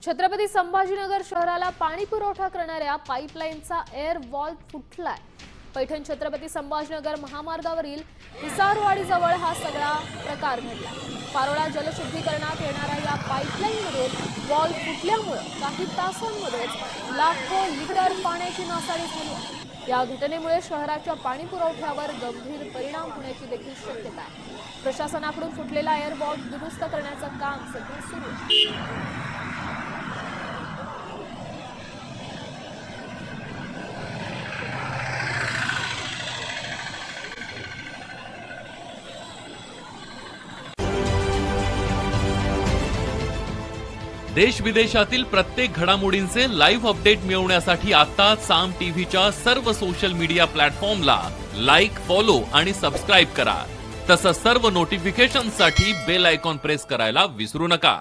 छत्रपती संभाजीनगर शहराला पाणी पुरवठा करणाऱ्या पाईपलाईनचा एअर वॉल फुटलाय। पैठण छत्रपती संभाजीनगर महामार्गावरील हिसारवाडीजवळ हा सगळा प्रकार घडला। पारोळा जलशुद्धीकरणात येणाऱ्या या पाईपलाईनमधील वॉल फुटल्यामुळे काही तासांमध्येच लाखो लिटर पाण्याची नासाडी झाली। या घटनेमुळे शहराच्या पाणी पुरवठ्यावर गंभीर परिणाम होण्याची देखील शक्यता आहे। प्रशासनाकडून फुटलेला एअर वॉल दुरुस्त करण्याचं काम सध्या सुरू आहे। देश विदेशातील प्रत्येक घडामोडींचे लाईव्ह अपडेट मिळवण्यासाठी आता साम टीव्हीच्या सर्व सोशल मीडिया प्लॅटफॉर्मला लाईक, फॉलो आणि सबस्क्राईब करा। तसंच सर्व नोटिफिकेशनसाठी बेल आयकॉन प्रेस करायला विसरू नका।